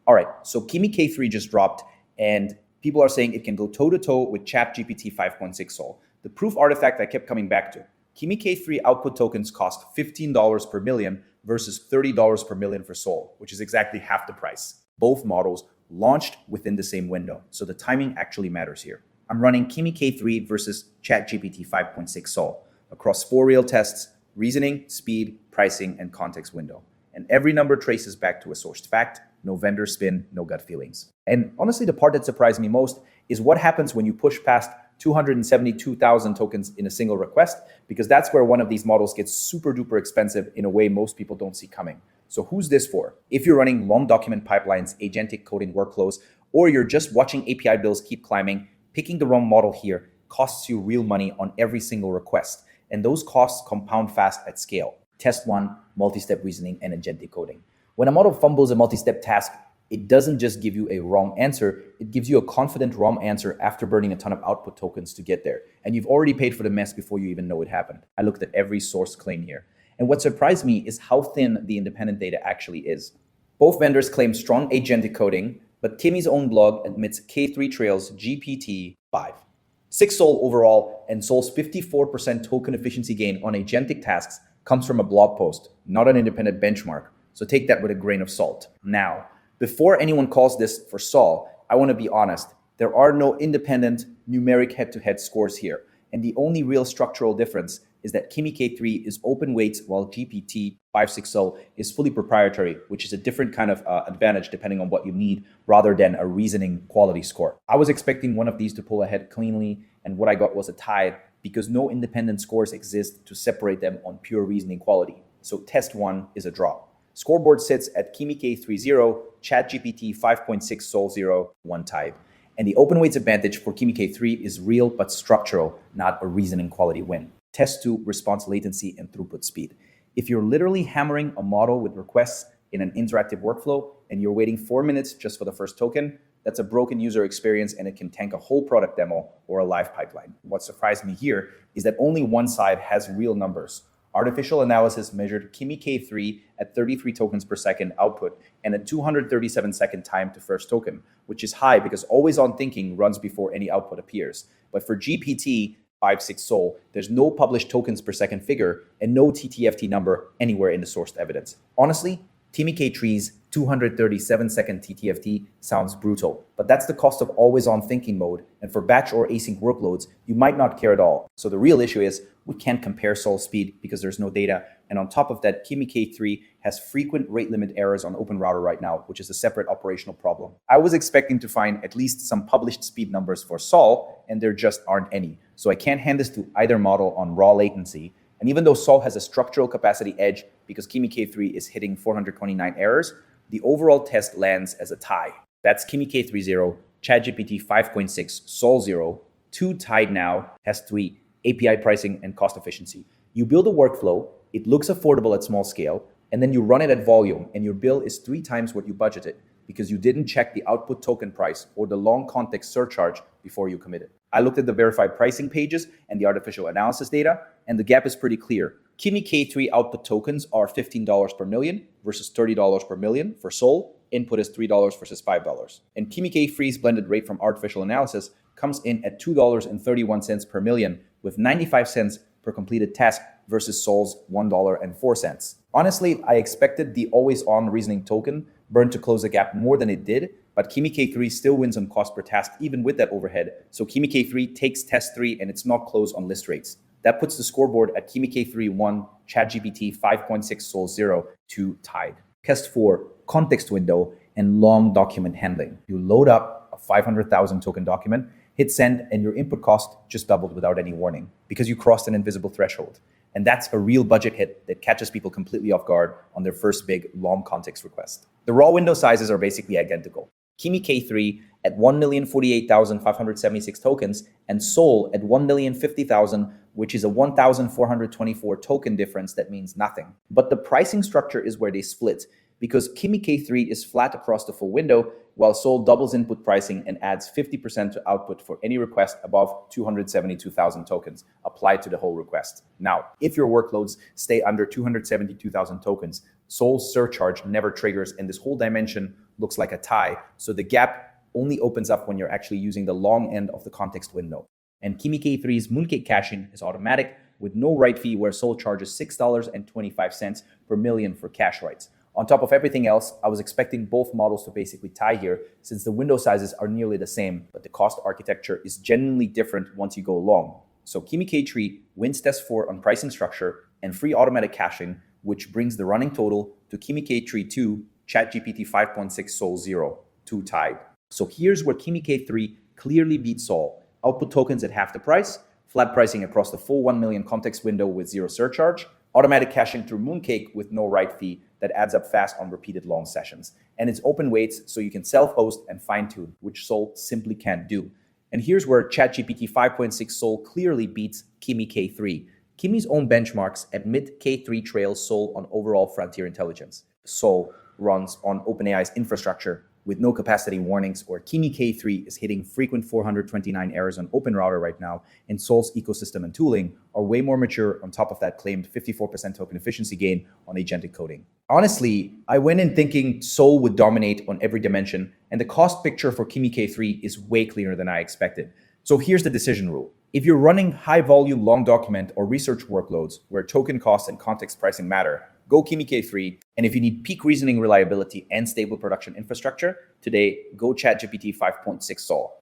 All right, so Kimi K3 just dropped, and people are saying it can go toe-to-toe with GPT 5.6 Sol. The proof artifact I kept coming back to. Kimi K3 output tokens cost $15 per million versus $30 per million for Sol, which is exactly half the price. Both models launched within the same window, so the timing actually matters here. I'm running Kimi K3 versus GPT 5.6 Sol across 4 real tests: reasoning, speed, pricing, and context window. And every number traces back to a sourced fact, no vendor spin, no gut feelings. And honestly, the part that surprised me most is what happens when you push past 272,000 tokens in a single request, because that's where one of these models gets super duper expensive in a way most people don't see coming. So who's this for? If you're running long document pipelines, agentic coding workflows, or you're just watching API bills keep climbing, picking the wrong model here costs you real money on every single request. And those costs compound fast at scale. Test 1, multi-step reasoning and agentic coding. When a model fumbles a multi-step task, it doesn't just give you a wrong answer, it gives you a confident wrong answer after burning a ton of output tokens to get there. And you've already paid for the mess before you even know it happened. I looked at every source claim here. And what surprised me is how thin the independent data actually is. Both vendors claim strong agentic coding, but Kimi's own blog admits K3 trails GPT-5.6 Sol overall, and Sol's 54% token efficiency gain on agentic tasks comes from a blog post, not an independent benchmark. So take that with a grain of salt. Now, before anyone calls this for Sol, I want to be honest. There are no independent numeric head-to-head scores here. And the only real structural difference is that Kimi K3 is open weights while GPT 5.6 Sol is fully proprietary, which is a different kind of advantage depending on what you need rather than a reasoning quality score. I was expecting one of these to pull ahead cleanly, and what I got was a tie because no independent scores exist to separate them on pure reasoning quality. So test 1 is a draw. Scoreboard sits at Kimi K3 0, GPT 5.6 Sol 0, 1 tie. And the open weights advantage for Kimi K3 is real but structural, not a reasoning quality win. Test 2, response latency and throughput speed. If you're literally hammering a model with requests in an interactive workflow and you're waiting 4 minutes just for the first token, that's a broken user experience and it can tank a whole product demo or a live pipeline. What surprised me here is that only one side has real numbers. Artificial analysis measured Kimi K3 at 33 tokens per second output and a 237-second time to first token, which is high because always-on thinking runs before any output appears. But for GPT 5.6 Sol, there's no published tokens per second figure and no TTFT number anywhere in the sourced evidence. Honestly, Kimi K3's 237-second TTFT sounds brutal, but that's the cost of always-on thinking mode, and for batch or async workloads, you might not care at all. So the real issue is we can't compare Sol speed because there's no data, and on top of that, Kimi K3 has frequent rate limit errors on OpenRouter right now, which is a separate operational problem. I was expecting to find at least some published speed numbers for Sol, and there just aren't any. So I can't hand this to either model on raw latency. And even though Sol has a structural capacity edge because Kimi K3 is hitting 429 errors, the overall test lands as a tie. That's Kimi K3 0, GPT 5.6 Sol 0, 2 tied now, has 3, API pricing and cost efficiency. You build a workflow, it looks affordable at small scale, and then you run it at volume, and your bill is 3 times what you budgeted because you didn't check the output token price or the long context surcharge before you committed. I looked at the verified pricing pages and the artificial analysis data, and the gap is pretty clear. Kimi K3 output tokens are $15 per million versus $30 per million for Sol. Input is $3 versus $5. And Kimi K3's blended rate from artificial analysis comes in at $2.31 per million with 95 cents per completed task versus Sol's $1.04. Honestly, I expected the always-on reasoning token burn to close the gap more than it did, but Kimi K3 still wins on cost per task even with that overhead. So Kimi K3 takes test 3 and it's not close on list rates. That puts the scoreboard at Kimi K3 1, GPT 5.6 Sol 0, 2 tied. Test 4, context window and long document handling. You load up a 500,000 token document, hit send, and your input cost just doubled without any warning because you crossed an invisible threshold. And that's a real budget hit that catches people completely off guard on their first big long context request. The raw window sizes are basically identical. Kimi K3 at 1,048,576 tokens and Sol at 1,050,000, which is a 1,424 token difference that means nothing. But the pricing structure is where they split because Kimi K3 is flat across the full window while Sol doubles input pricing and adds 50% to output for any request above 272,000 tokens applied to the whole request. Now, if your workloads stay under 272,000 tokens, Sol's surcharge never triggers and this whole dimension looks like a tie. So the gap only opens up when you're actually using the long end of the context window. And Kimi K3's mooncake caching is automatic with no write fee, where Sol charges $6.25 per million for cache writes. On top of everything else, I was expecting both models to basically tie here, since the window sizes are nearly the same, but the cost architecture is genuinely different once you go long. So Kimi K3 wins test 4 on pricing structure and free automatic caching, which brings the running total to Kimi K3 2, ChatGPT 5.6 Sol 0, 2 tied. So here's where Kimi K3 clearly beats Sol. Output tokens at half the price, flat pricing across the full 1 million context window with zero surcharge, automatic caching through Mooncake with no write fee that adds up fast on repeated long sessions. And it's open weights, so you can self-host and fine-tune, which Sol simply can't do. And here's where ChatGPT 5.6 Sol clearly beats Kimi K3. Kimi's own benchmarks admit K3 trails Sol on overall frontier intelligence. Sol runs on OpenAI's infrastructure with no capacity warnings, or Kimi K3 is hitting frequent 429 errors on OpenRouter right now, and Sol's ecosystem and tooling are way more mature on top of that claimed 54% token efficiency gain on agentic coding. Honestly, I went in thinking Sol would dominate on every dimension, and the cost picture for Kimi K3 is way cleaner than I expected. So here's the decision rule. If you're running high volume, long document or research workloads where token costs and context pricing matter, go Kimi K3. And if you need peak reasoning reliability and stable production infrastructure, today go ChatGPT 5.6 Sol.